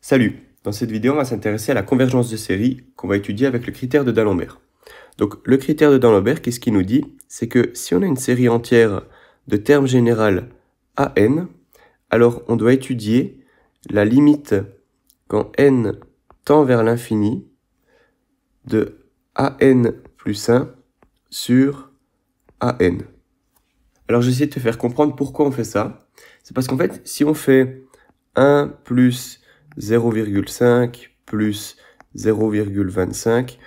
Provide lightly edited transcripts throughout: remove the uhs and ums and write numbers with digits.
Salut! Dans cette vidéo, on va s'intéresser à la convergence de séries qu'on va étudier avec le critère de D'Alembert. Donc, le critère de D'Alembert, qu'est-ce qu'il nous dit? C'est que si on a une série entière de termes généraux AN, alors on doit étudier la limite quand n tend vers l'infini de AN plus 1 sur AN. Alors, j'essaie de te faire comprendre pourquoi on fait ça. C'est parce qu'en fait, si on fait 1 plus 0,5 plus 0,25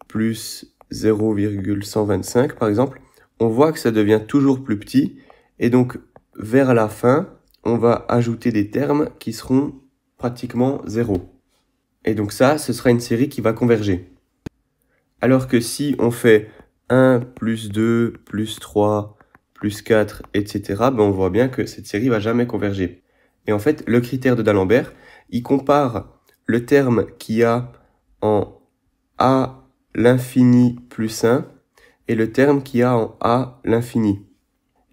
plus 0,125 par exemple, on voit que ça devient toujours plus petit et donc vers la fin, on va ajouter des termes qui seront pratiquement 0. Et donc ça, ce sera une série qui va converger. Alors que si on fait 1 plus 2 plus 3 plus 4, etc., ben on voit bien que cette série va jamais converger. Et en fait, le critère de D'Alembert, il compare le terme qu'il y a en a l'infini plus 1 et le terme qu'il y a en a l'infini.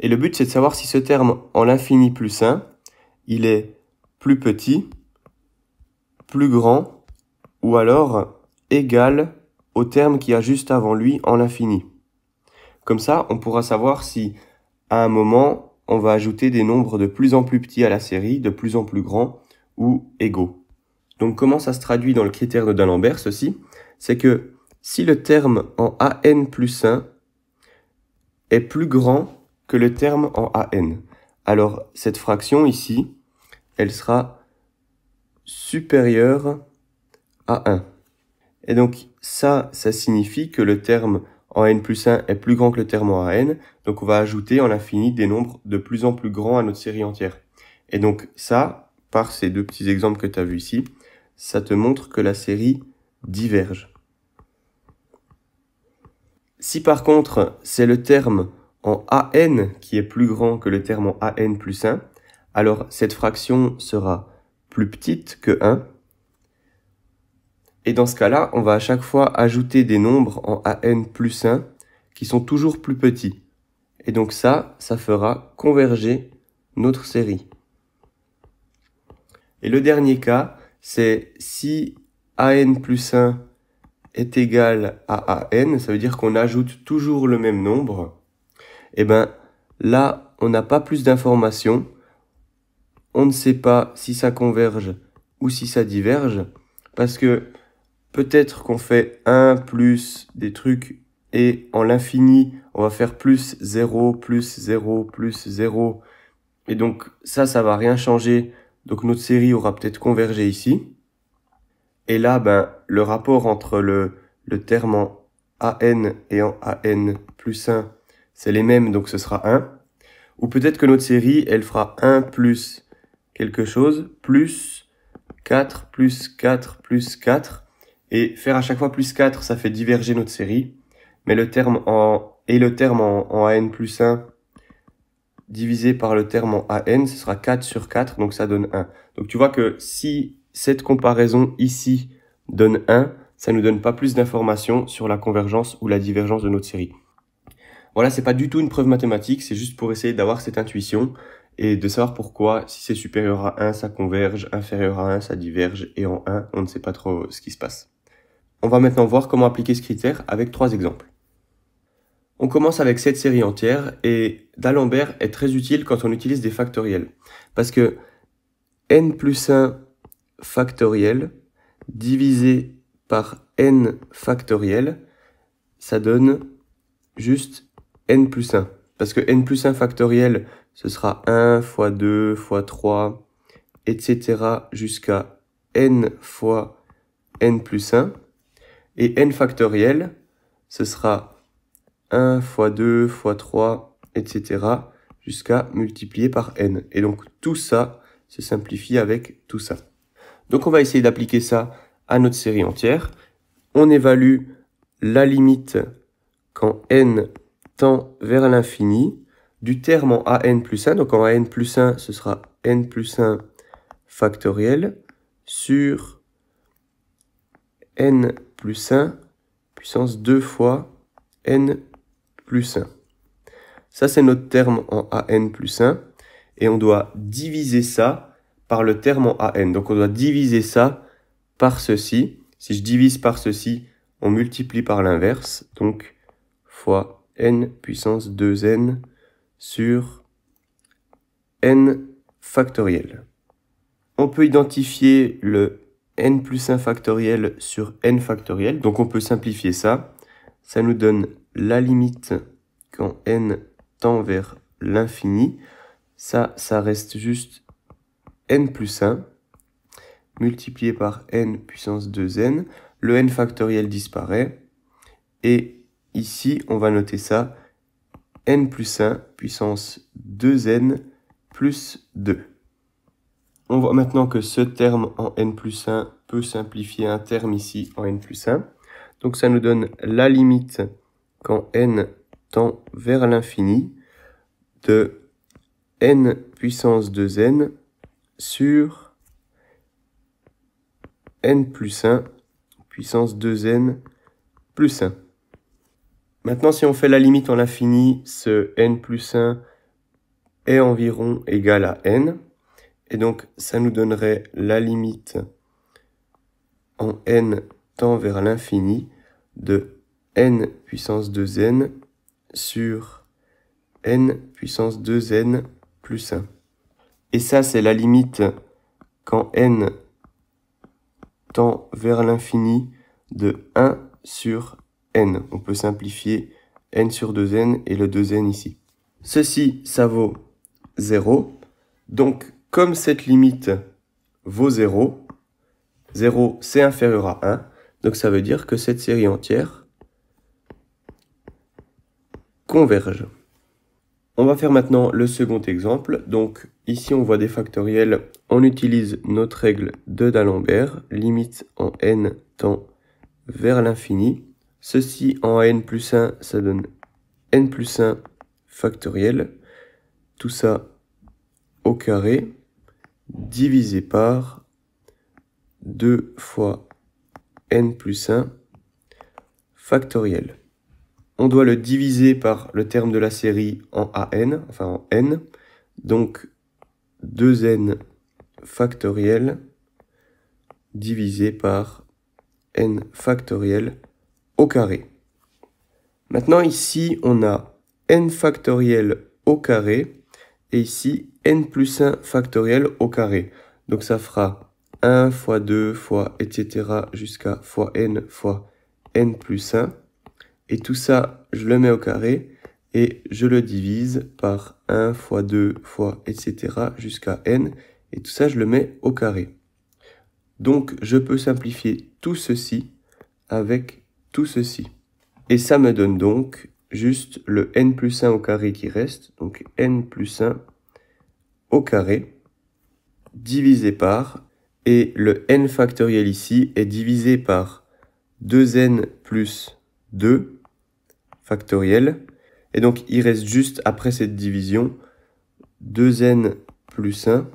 Et le but, c'est de savoir si ce terme en l'infini plus 1, il est plus petit, plus grand, ou alors égal au terme qu'il y a juste avant lui en l'infini. Comme ça, on pourra savoir si, à un moment, on va ajouter des nombres de plus en plus petits à la série, de plus en plus grands ou égaux. Donc comment ça se traduit dans le critère de D'Alembert, ceci? C'est que si le terme en AN plus 1 est plus grand que le terme en AN, alors cette fraction ici, elle sera supérieure à 1. Et donc ça signifie que le terme en n plus 1 est plus grand que le terme en AN, donc on va ajouter en l'infini des nombres de plus en plus grands à notre série entière. Et donc ça, par ces deux petits exemples que tu as vus ici, ça te montre que la série diverge. Si par contre c'est le terme en AN qui est plus grand que le terme en AN plus 1, alors cette fraction sera plus petite que 1. Et dans ce cas-là, on va à chaque fois ajouter des nombres en AN plus 1 qui sont toujours plus petits. Et donc ça fera converger notre série. Et le dernier cas, c'est si AN plus 1 est égal à AN, ça veut dire qu'on ajoute toujours le même nombre. Et bien là, on n'a pas plus d'informations. On ne sait pas si ça converge ou si ça diverge, parce que peut-être qu'on fait 1 plus des trucs et en l'infini, on va faire plus 0, plus 0, plus 0. Et donc ça va rien changer. Donc notre série aura peut-être convergé ici. Et là, ben, le rapport entre le terme en AN et en AN plus 1, c'est les mêmes, donc ce sera 1. Ou peut-être que notre série, elle fera 1 plus quelque chose, plus 4, plus 4, plus 4. Et faire à chaque fois plus 4, ça fait diverger notre série. Mais le terme en AN plus 1 divisé par le terme en AN, ce sera 4 sur 4, donc ça donne 1. Donc tu vois que si cette comparaison ici donne 1, ça ne nous donne pas plus d'informations sur la convergence ou la divergence de notre série. Voilà, c'est pas du tout une preuve mathématique, c'est juste pour essayer d'avoir cette intuition et de savoir pourquoi, si c'est supérieur à 1, ça converge, inférieur à 1, ça diverge, et en 1, on ne sait pas trop ce qui se passe. On va maintenant voir comment appliquer ce critère avec 3 exemples. On commence avec cette série entière et D'Alembert est très utile quand on utilise des factoriels. Parce que n plus 1 factoriel divisé par n factoriel, ça donne juste n plus 1. Parce que n plus 1 factoriel, ce sera 1 fois 2 fois 3, etc. jusqu'à n fois n plus 1. Et n factoriel, ce sera 1 fois 2 fois 3, etc. jusqu'à multiplier par n. Et donc tout ça se simplifie avec tout ça. Donc on va essayer d'appliquer ça à notre série entière. On évalue la limite quand n tend vers l'infini du terme en AN plus 1. Donc en AN plus 1, ce sera n plus 1 factoriel sur n plus 1 puissance 2 fois n plus 1. Ça, c'est notre terme en AN plus 1. Et on doit diviser ça par le terme en AN. Donc on doit diviser ça par ceci. Si je divise par ceci, on multiplie par l'inverse. Donc fois n puissance 2n sur n factoriel. On peut identifier le n plus 1 factoriel sur n factoriel. Donc on peut simplifier ça. Ça nous donne la limite quand n tend vers l'infini. Ça reste juste n plus 1 multiplié par n puissance 2n. Le n factoriel disparaît. Et ici, on va noter ça, n plus 1 puissance 2n plus 2. On voit maintenant que ce terme en n plus 1 peut simplifier un terme ici en n plus 1. Donc ça nous donne la limite quand n tend vers l'infini de n puissance 2n sur n plus 1 puissance 2n plus 1. Maintenant, si on fait la limite en l'infini, ce n plus 1 est environ égal à n. Et donc, ça nous donnerait la limite en n tend vers l'infini de n puissance 2n sur n puissance 2n plus 1. Et ça, c'est la limite quand n tend vers l'infini de 1 sur n. On peut simplifier n sur 2n et le 2n ici. Ceci, ça vaut 0. Donc, comme cette limite vaut 0, 0 c'est inférieur à 1, donc ça veut dire que cette série entière converge. On va faire maintenant le second exemple. Donc ici on voit des factoriels, on utilise notre règle de d'Alembert, limite en n tend vers l'infini. Ceci en n plus 1, ça donne n plus 1 factoriel. Tout ça au carré, divisé par 2 fois n plus 1 factoriel. On doit le diviser par le terme de la série en an, enfin en n. Donc 2n factoriel divisé par n factoriel au carré. Maintenant ici on a n factoriel au carré et ici n plus 1 factoriel au carré. Donc ça fera 1 fois 2 fois etc. jusqu'à fois n plus 1. Et tout ça, je le mets au carré et je le divise par 1 fois 2 fois etc. jusqu'à n. Et tout ça, je le mets au carré. Donc, je peux simplifier tout ceci avec tout ceci. Et ça me donne donc juste le n plus 1 au carré qui reste. Donc, n plus 1 au carré divisé par, et le n factoriel ici est divisé par 2n plus 2 factoriel. Et donc, il reste juste après cette division 2n plus 1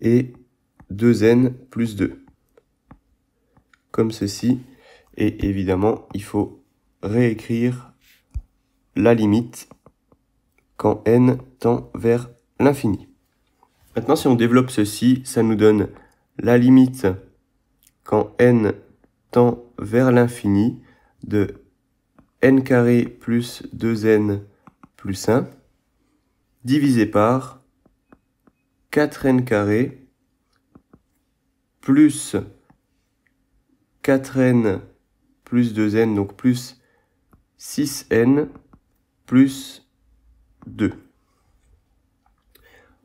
et 2n plus 2. Comme ceci. Et évidemment, il faut réécrire la limite quand n tend vers l'infini. Maintenant, si on développe ceci, ça nous donne la limite quand n tend vers l'infini de n carré plus 2n plus 1 divisé par 4n carré plus 4n plus 2n, donc plus 6n plus 2.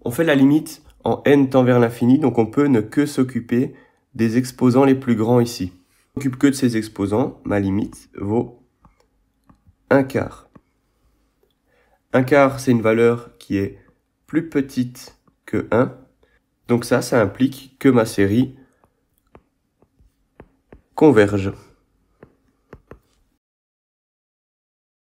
On fait la limite en n tend vers l'infini, donc on peut ne que s'occuper des exposants les plus grands ici. Je ne m'occupe que de ces exposants, ma limite vaut 1 quart. 1 quart, c'est une valeur qui est plus petite que 1. Donc ça implique que ma série converge.